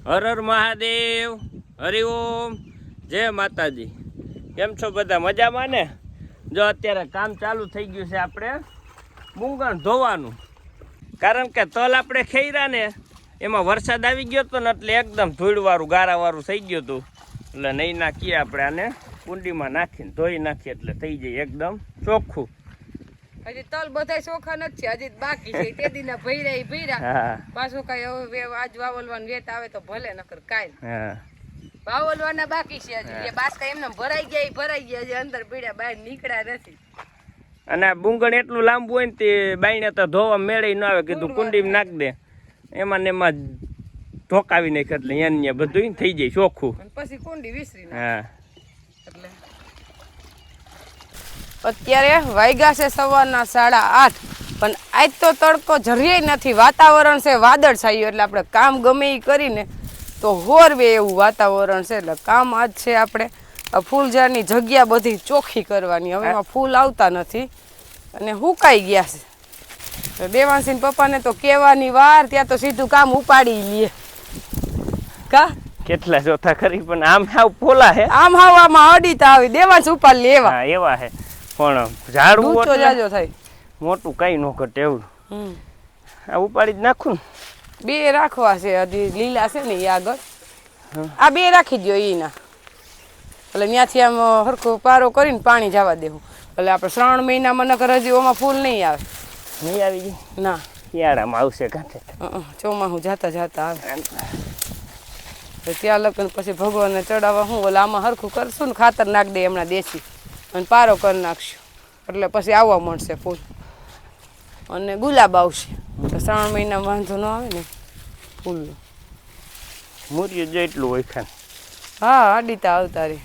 હર હર મહાદેવ, હરિઓમ, જય માતાજી. કેમ છો બધા? મજામાં ને? જો અત્યારે કામ ચાલુ થઈ ગયું છે આપણે મૂંગણ ધોવાનું. કારણ કે તલ આપણે ખેર્યા ને એમાં વરસાદ આવી ગયો હતો ને એટલે એકદમ ધૂળવાળું ગારાવાળું થઈ ગયું હતું. એટલે નહીં નાખીએ આપણે આને કુંડીમાં નાખીને ધોઈ નાખીએ એટલે થઈ જાય એકદમ ચોખ્ખું. હજી તલ બધા ચોખા નથી, હજી બાકી છે. તે દીના ભૈરા પાછું કઈ હવે આજ વાવલવાનું વેત આવે તો ભલે, નકર કાઈ વાવલવાના બાકી છે. હજી બાસકા એમને ભરાઈ ગયા હજી અંદર પીડ્યા, બહાર નીકળ્યા નથી. અને બુંગણ એટલું લાંબુ હોય ને તે બાઈને તો ધોવા મેળે ન આવે, કીધું કુંડીમાં નાખ દે, એમાં ને એમાં ઢોકાવી નાખ એટલે અહીંયા બધું થઈ જાય ચોખ્ખું. પછી કુંડી વિસરી હા. એટલે અત્યારે વાગ્યા છે સવારના 8:30, પણ આજ તો તડકો જરીય નથી. વાતાવરણ છે વાદળ છાયું, એટલે આપણે કામ ગમે એ કરીને તો હોરવે એવું વાતાવરણ છે. એટલે કામ આજ છે આપણે ફૂલઝાડની જગ્યા બધી ચોખ્ખી કરવાની. હવે એમાં ફૂલ આવતા નથી અને હુકાઈ ગયા છે. દેવાંશી પપ્પાને તો કહેવાની વાર, ત્યાં તો સીધું કામ ઉપાડી લે. કા કેટલા ચોથા ખરી, પણ આમ હાવ પોલા હે, આમ હાવ આમાં અડીતા આવી દેવાંશ ઉપાડ લેવા એવા હે. પણ ઝાડવું જાજો થાય મોટું કઈ ન ઘટે એવું. આ ઉપાડી જ નાખું ને. બે રાખવા છે હજી લીલા છે ને એ આગળ. આ બે રાખી દો એના, એટલે ત્યાંથી આમ હરખો પારો કરીને પાણી જવા દેવું. એટલે આપણે 3 મહિનામાં નકર હજી ઓમાં ફૂલ નહીં આવે. નહીં આવી ગઈ ના, શિયાળામાં આવશે કાંઠે. ચોમાસું જાતા આવે. ત્યાં લગ્ન પછી ભગવાનને ચડાવવા હું ઓલા આમાં હરખું કરશું ને, ખાતર નાખ દે હમણાં દેશી, અને પારો કરી નાખશું એટલે પછી આવવા મળશે ફૂલ. અને ગુલાબ આવશે તો 3 મહિના વાંધો ન આવે ને ફૂલનું. મૂર્યું જો એટલું હોય ખાન. હા, અડીતા આવતા રે.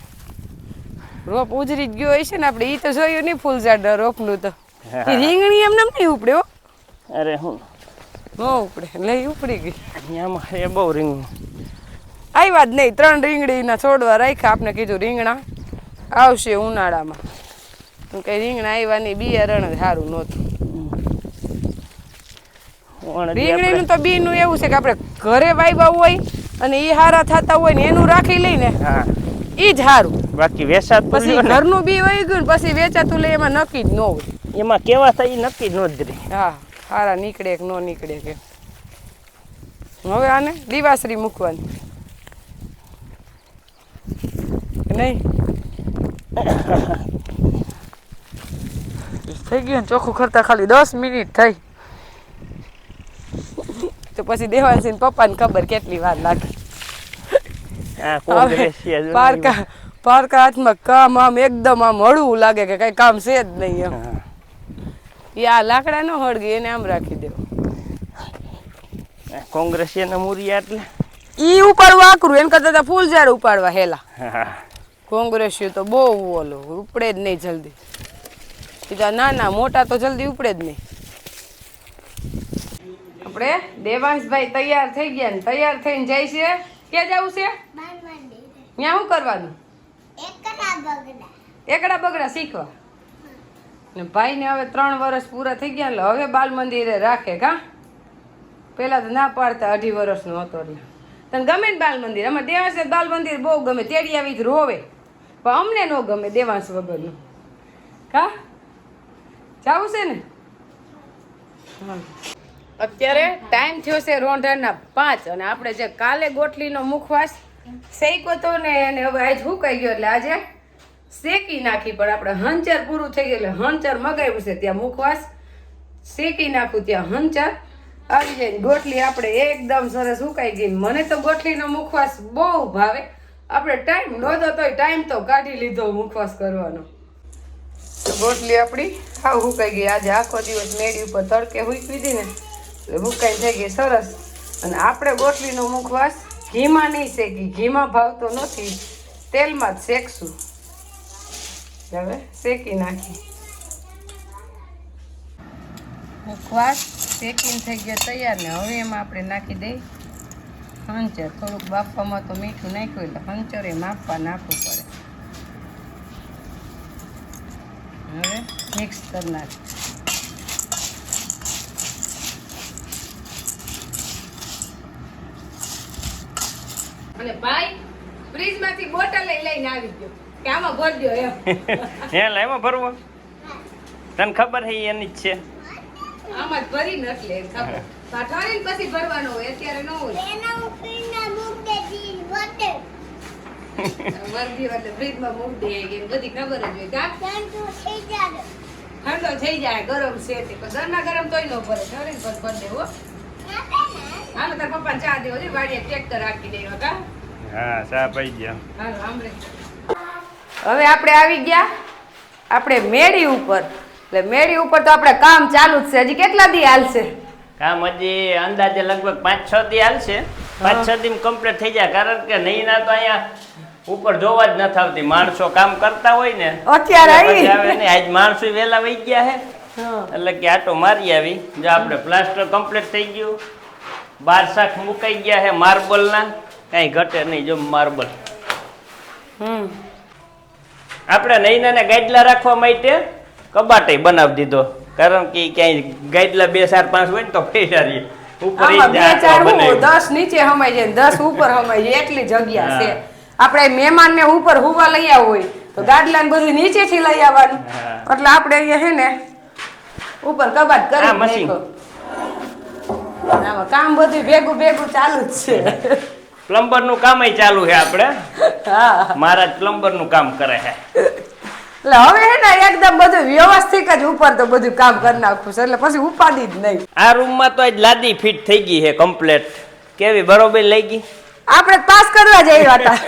રોપ ઉજરી જ ગયો હોય છે ને આપણે, એ તો જોયું નહીં ફૂલઝાડ રોપનું તો. એ રીંગણી એમને નહીં ઉપડે હો. અરે હું ન ઉપડે, લઈ ઉપડી ગઈ. અહીંયામાં એ બહુ રીંગણું આવ્યા જ નહીં. 3 રીંગણીના છોડવા રાખ્યા. આપણે કીધું રીંગણા આવશે ઉનાળામાં, કઈ રીંગણા આવ્યા નહીં. બિયારણ સારું નહોતું. રીંગણીનું તો બીનું એવું છે કે આપણે ઘરે વાવ્યા હોય અને એ હારા થતા હોય ને એનું રાખી લઈને એ જ સારું. બાકી વેચાતું પછી ઘરનું બી વહી ગયું પછી વેચાતું લે એમાં નક્કી જ ન હોય. એમાં કેવા થાય નક્કી જ ન જ રહે. હા, હારા નીકળે કે ન નીકળે કે. હવે આને દિવાસરી મૂકવાની નહીં. થઈ ગયું ને ચોખ્ખું કરતા ખાલી 10 મિનિટ થઈ. તો પછી દેવાંશી પપ્પાને ખબર કેટલી વાર લાગે. પારકા હાથમાં કામ આમ એકદમ આમ હળવું લાગે કે કઈ કામ છે જ નહીં એમ. એ આ લાકડા નો હળગી એને આમ રાખી દેવો. કોંગ્રેસીના મૂરિયા એટલે ઈ ઉપાડવા આકરું, એને કરતા ફૂલઝાડ ઉપાડવા હેલા. કોંગ્રેસી તો બહુ ઓલો ઉપડે જ નહીં જલ્દી. કીધા ના મોટા તો જલ્દી ઉપડે જ નહીં. આપણે દેવાંશભાઈ તૈયાર થઈ ગયા ને તૈયાર થઈને જાય છે. ક્યાં જવું છે? ત્યાં શું કરવાનું? એકડા બગડા શીખવા. ને ભાઈને હવે 3 વર્ષ પૂરા થઈ ગયા એટલે હવે બાલ મંદિરે રાખે. કા પેલા તો ના પાડતા, 2.5 વર્ષનો હતો એટલે. તને ગમે ને બાલ મંદિર? અમારે દેવાંશ બાલ મંદિર બહુ ગમે. તેડી આવી જ રોવે, પણ અમને ન ગમે દેવાંશ વગરનું. કા જાવું છે ને? અત્યારે ટાઈમ થયો છે રોંઢાના 5 અને આપણે જે કાલે ગોટલીનો મુખવાસ શેક્યો હતો ને એને હવે આજ હુકાઈ ગયો એટલે આજે શેકી નાખી. પણ આપણે હંચર પૂરું થઈ ગયું એટલે હંચર મગાવ્યું છે. ત્યાં મુખવાસ શેકી નાખું, ત્યાં હંચર આવી જાય. ગોટલી આપણે એકદમ સરસ સુકાઈ ગઈ. મને તો ગોટલીનો મુખવાસ બહુ ભાવે. આપણે ટાઈમ નહોતો તોય ટાઈમ તો કાઢી લીધો મુખવાસ કરવાનો. ગોટલી આપણી હાવ સુકાઈ ગઈ. આજે આખો દિવસ મેળી ઉપર તડકે હુકવી હતી ને એટલે હુકાઈ થઈ ગઈ સરસ. અને આપણે ગોટલીનો મુખવાસ ઘીમાં નહીં શેકી, ઘીમાં ભાવતો નથી, તેલમાં જ શેકશું. હવે શેકી નાખી. મુખવાસ શેકીને થઈ ગયો તૈયાર ને હવે એમાં આપણે નાખી દઈ હંચર. થોડુંક બાફવામાં તો મીઠું નાખ્યું એટલે હંચરે માપવા નાખવું પડે. હવે મિક્સ કરી નાખ. અને ભાઈ ફ્રીજમાંથી બોટલ લઈને આવી ગયો કે આમાં ભરજો એમ. હે લાઈમાં ભરવો તને ખબર છે એની જ છે આમાં જ ભરીને એટલે એમ ખબર. પાઠવાડીને પછી ભરવાનો હોય અત્યારે ન હોય. વર્દી એટલે ફ્રીજમાં મૂક દે કે બધી ખબર જ હોય કા ઠંડો થઈ જાય ગરમ છે તે પણ ગરમા ગરમ તોય ન ભરે ઠરીને પછી ભર દેવો. હાલો તાર પપ્પા ચા દેવો છે વાડીએ ટ્રેક્ટર રાખી દેવા કા. હા ચા પી ગયા. હાલો આમરે હવે આપણે આવી ગયા આપણે મેળી ઉપર. એટલે મેળી ઉપર તો આપણે કામ ચાલુ જ છે. હજી કેટલા દી હાલશે કામ? હજી અંદાજે લગભગ 5-6 દી હાલશે. 5-6 દી કમ્પ્લીટ થઈ જાય કારણ કે નહીં ના તો અહીંયા ઉપર જોવા જ નથી આવતી. માણસો કામ કરતા હોય ને અત્યારે પછી આવે ને. આજ માણસો વેલા વહી ગયા હે એટલે કે આટો મારી આવી. જો આપણે પ્લાસ્ટર કમ્પ્લીટ થઈ ગયું. 12 શાખ મુકાઈ ગયા હે માર્બલ ના. કઈ ઘટે નહીં. જો માર્બલ આપણે નૈનાને ગાઈડલા રાખવા માટે કબાટે બનાવી દીધો કારણ કે ક્યાંય ગાઈડલા 2 4 5 હોય ને તો પૈસા રહીએ. ઉપર આમાં 2 4 હું 10 નીચે હમાઈ જાય 10 ઉપર હમાઈ જાય એટલી જગ્યા છે. આપણે મહેમાન ને ઉપર હુવા લઈ આવ હોય તો ગાડલા ને બધું નીચેથી લઈ આવવાનું. એટલે આપણે અહીંયા હે ને ઉપર કબાટ કરી નાખો. આમાં કામ બધું ભેગું ભેગું ચાલુ જ છે. પ્લમ્બર નું કામ ચાલુ છે આપણે. હા મારા પ્લમ્બર નું કામ કરે છે. એટલે હવે હે ને એકદમ બધું વ્યવસ્થિત જ ઉપર તો બધું કામ કરી નાખું છે એટલે પછી ઉપાડી જ નહીં. આ રૂમ માં તો આજ લાદી ફિટ થઈ ગઈ છે કમ્પ્લીટ. કેવી બરોબર લઈ ગઈ? આપણે પાસ કરવા જઈ હતા.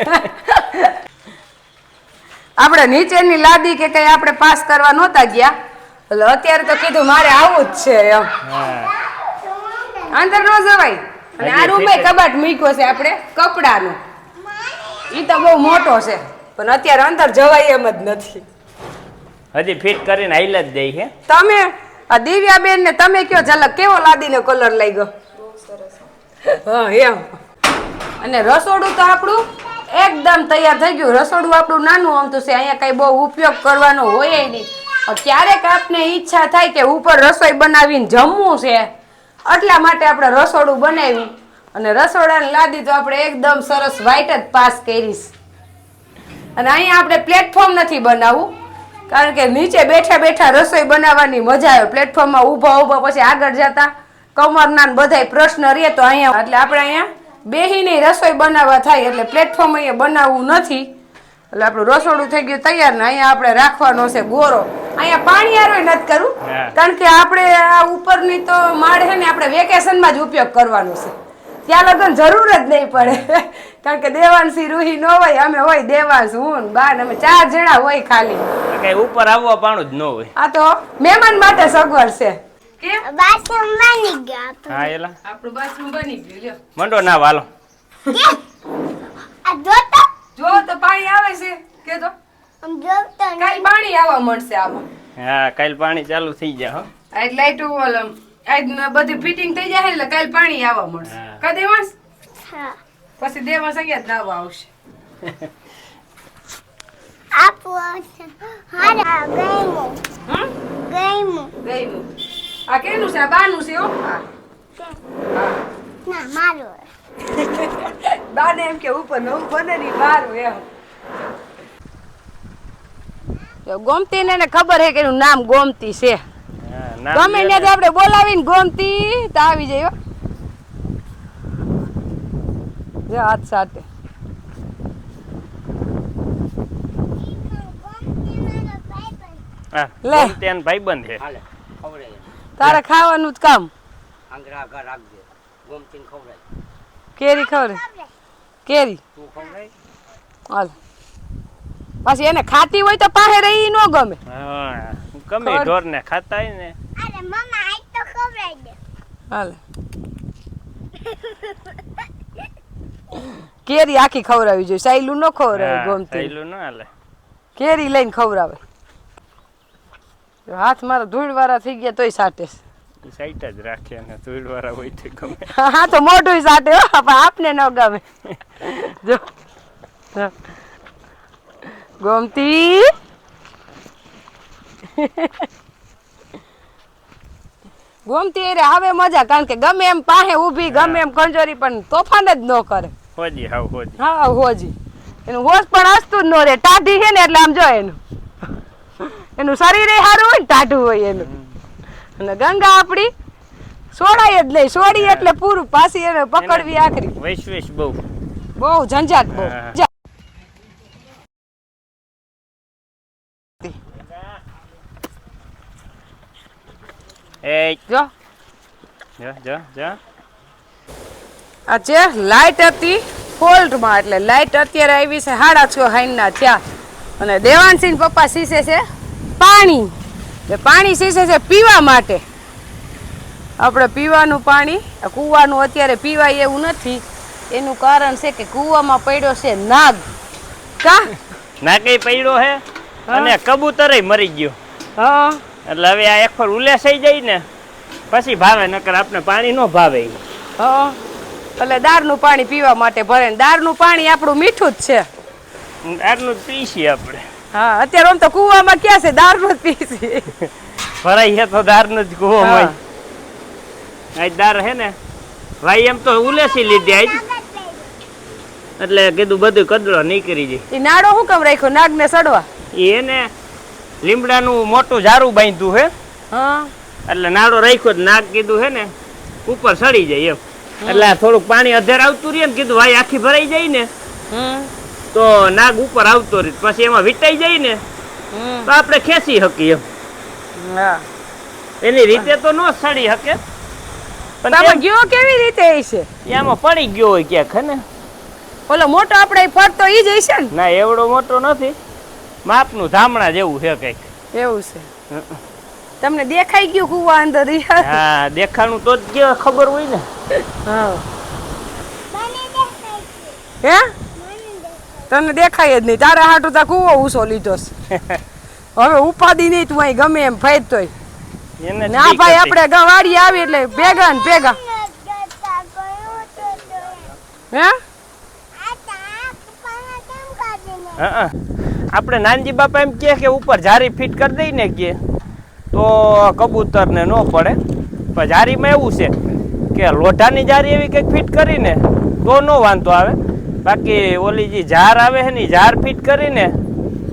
આપણે નીચેની લાદી કે કઈ આપણે પાસ કરવા નહોતા ગયા એટલે અત્યારે તો કીધું મારે આવું જ છે એમ. અંદર ન જવાય. અને આ રૂમ કબાટ મૂક્યો છે આપણે કપડાનો. ઈ તો બહુ મોટો છે પણ અત્યારે અંદર જવાય એમ જ નથી. હજી ફિટ કરીને આઈલ જ દઈ છે. તમે આ દિવ્યાબેન ને તમે કયો ઝલક કેવો લાદીનો કલર લઈ ગયો? હા એમ. અને રસોડું તો આપણું એકદમ તૈયાર થઈ ગયું. રસોડું આપણું નાનું આમતું છે. અહીંયા કઈ બહુ ઉપયોગ કરવાનો હોય નહીં. ક્યારેક આપને ઈચ્છા થાય કે ઉપર રસોઈ બનાવીને જમવું છે એટલા માટે આપણે રસોડું બનાવ્યું. અને રસોડાની લાદી તો આપણે એકદમ સરસ વ્હાઈટ જ પાસ કરીશ. અને અહીંયા આપણે પ્લેટફોર્મ નથી બનાવવું કારણ કે નીચે બેઠા બેઠા રસોઈ બનાવવાની મજા આવે. પ્લેટફોર્મમાં ઊભા ઊભા પછી આગળ જતા કમરના બધાય પ્રશ્ન રહે તો અહીંયા એટલે આપણે અહીંયા બેહીને રસોઈ બનાવવા થાય એટલે પ્લેટફોર્મ અહીંયા બનાવવું નથી. એટલે આપણું રસોડું થઈ ગયું તૈયાર ને અહીંયા આપણે રાખવાનો છે ગોરો. અહીંયા પાણી આરોય નથી કરવું કારણ કે આપણે આ ઉપરની તો માળ છે ને આપણે વેકેશનમાં જ ઉપયોગ કરવાનો છે. ત્યાં લગન જરૂર જ નહીં પડે કારણ કે દેવાંશી રૂહી ન હોય અમે હોય દેવાંશ હું બાન અમે 4 જણા હોય ખાલી. કઈ ઉપર આવવા પાણું જ ન હોય. આ તો મહેમાન માટે સગવડ છે. બાથરૂમ બની ગયો. હા એલા આપણું બાથરૂમ બની ગયું લ્યો. મંડો ના વાલો. આ જોતો જો તો પાણી આવે છે કે તો જોતો કાલ પાણી આવવા મળશે આમાં. હા કાલ પાણી ચાલુ થઈ જાય હો. આજ લાઈટો ઓલમ આજ બધી ફિટિંગ થઈ જાય એટલે કાલ પાણી આવવા મળશે. કા દેવાંશ? હા પછી દેવાંશ અહીંયા જ નાવા આવશે. આપો હા ગઈમો હમ ગઈમો ગયું. આ કેનું છે? આ બાનું છે હો. હા ના મારો બાને એમ કે ઉપર નવું બને ની બારું એમ. ગોમતી ને ખબર છે કે એનું નામ ગોમતી છે. ગમે ને આપણે બોલાવીને ગોમતી તો આવી જાય. જો હાથ સાથે લે તેન ભાઈબંધ છે. તારે ખાવાનું જ કામ. આંગળા આગળ રાખજે ગોમતીને ખવડાય કેરી ખવરે કેરી તું ખવડાય હાલ પાછી એને ખાતી હોય તો પાસે રહી ન ગમે. હા ગમે ઢોર ને ખાતા હોય ને. અરે મમ્મા આજ તો ખવડાવી દે હાલ કેરી આખી ખવડાવી જોઈએ. સાયલું ન ખવડાવે ગમતી. થયેલું ન હાલે. કેરી લઈને ખવડાવે. હાથ મારા ધૂળ વાળા થઈ ગયા તોય સાટે. સાઈટ જ રાખે ને ધૂળ વાળા હોય તો ગમે. હા તો મોઢું સાટે હો પણ આપને ન ગમે. જો ગોમતી ગોમતી અરે હવે મજા કારણ કે ગમે એમ પાસે ઊભી ગમે એમ ખંજોરી પણ તોફાન જ ન કરે. હોજી હાવ હોજી. હા હોજી એનું હોશ પણ હસતું જ ન રે ટાઢી છે ને એટલે આમ જો એનું શરીર સારું હોય ને ટાઢું હોય એનું. અને ગંગા આપડી સોડાય જ નહીં સોડી એટલે પૂરું પાછી એને પકડવી આખરી વૈશ્વેશ બહુ બહુ ઝંઝાટ બહુ. હા. એ જો જો આ જે લાઈટ હતી ફોલ્ટમાં એટલે લાઈટ અત્યારે આવી છે 6:30 ના થયા અને દેવાનસિંહ પપ્પા સીસે છે પાણી. એટલે પાણી સીસે છે પીવા માટે. આપણે પીવાનું પાણી કૂવાનું અત્યારે પીવાય એવું નથી. એનું કારણ છે કે કૂવામાં પડ્યો છે નાગ. કા નાકે પડ્યો હે અને કબૂતરે મરી ગયો. હા એટલે હવે આ એક વાર ઉલેસાઈ જાય ને પછી ભાવે નકર આપણે પાણી ન ભાવે. હા એટલે દાળનું પાણી પીવા માટે ભરે ને દાળનું પાણી આપણું મીઠું જ છે. આટલું જ પીસીએ આપણે. હા અત્યારે આમ તો કૂવામાં ક્યાં છે દાળનું જ પીસીએ. ભરાઈ છે તો દારનો જ કૂવો હોય. આજ દાર હે ને ભાઈ એમ તો ઉલેસી લીધી આજ એટલે કીધું બધું કદડો નીકળી જાય. એ નાડો શું કામ રાખ્યો નાગને સડવા? એને લીમડાનું મોટું ઝારું બાંધ્યું હે હા એટલે નાડો રાખ્યો નાગ કીધું હે ને ઉપર સડી જાય એમ. એટલે થોડુંક પાણી અધેર આવતું રહે ને કીધું ભાઈ આખી ભરાઈ જાય ને તો નાગ ઉપર આવતો રહે પછી એમાં વીટાઈ જાય ને તો આપણે ખેંચી શકીએ એમ. હા એની રીતે તો ન સડી શકે પણ તમે ગયો કેવી રીતે હશે? એમાં પડી ગયો હોય ક્યાંક હે ને. ઓલો મોટો આપણે ફરતો ઈ જ હશે ને? ના એવડો મોટો નથી માપનું ધામણા જેવું છે કઈક. એવું છે. તમને દેખાઈ ગયું કુવા અંદર? હા દેખાણું તો જ ખબર હોય ને. હા મને દેખાય છે હે મને દેખાય તને દેખાય જ નહીં. તારા હાટુ તા કુવો ઊંચો લીધો છે. હવે ઉપાધિ નહીં તું અહીં ગમે એમ ફેરતોય. એને જ ના બીક ભાઈ હતી. આપણે વાડી આવી એટલે ભેગા ને ભેગા. જતા ગયો તો હે આ તાક પાણા કેમ કાઢીને હા આપણે નાનજી બાપા એમ કે ઉપર જારી ફિટ કરી દઈ ને કે તો કબૂતર ને ન પડે. પણ જારીમાં એવું છે કે લોઢાની જારી એવી કંઈક ફિટ કરીને તો ન વાંધો આવે. બાકી ઓલી જે ઝાર આવે છે ને ઝાર ફિટ કરીને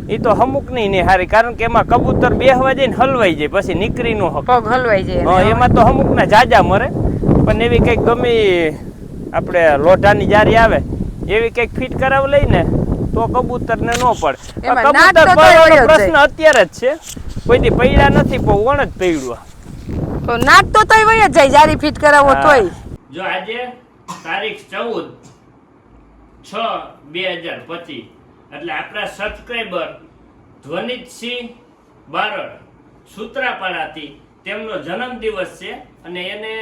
એ તો અમુક નહીં હારી કારણ કે એમાં કબૂતર બેહવા જાય ને હલવાઈ જાય પછી નીકળી ન શકે. પગ હલવાઈ જાય હા, એને. એમાં તો અમુક ના જાજા મરે પણ એવી કંઈક ગમે આપણે લોઢાની જારી આવે એવી કંઈક ફિટ કરાવી લઈ ને તો કબૂતર ને ન પડે. એમાં નાક તો કબૂતર તોય પડવાનો વયો પ્રશ્ન અત્યારે જ છે. કોઈ દી પૈડા નથી પણ વણ જ પૈડવા. તો નાક તો તોય વહી જ જાય જારી ફિટ કરાવો તોય. જો આજે તારીખ 14/6/2025 એટલે આપણા સબસ્ક્રાઇબર ધ્વનિતસિંહ બારડ સૂત્રાપાડાથી તેમનો જન્મદિવસ છે અને એને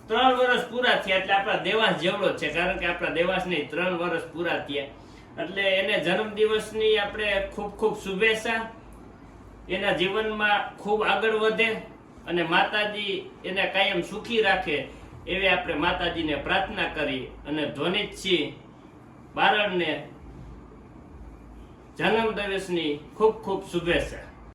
3 વર્ષ પૂરા થયા એટલે આપણા દેવાસ જેવડો જ છે કારણ કે આપણા દેવાસને 3 વર્ષ પૂરા થયા એટલે એને જન્મદિવસની આપણે ખૂબ ખૂબ શુભેચ્છા. એના જીવનમાં ખૂબ આગળ વધે અને માતાજી એને કાયમ સુખી રાખે એવી આપણે માતાજીને પ્રાર્થના કરી અને ધ્વનિતસિંહ બારડને જન્મદિવસની ખૂબ ખૂબ શુભેચ્છા.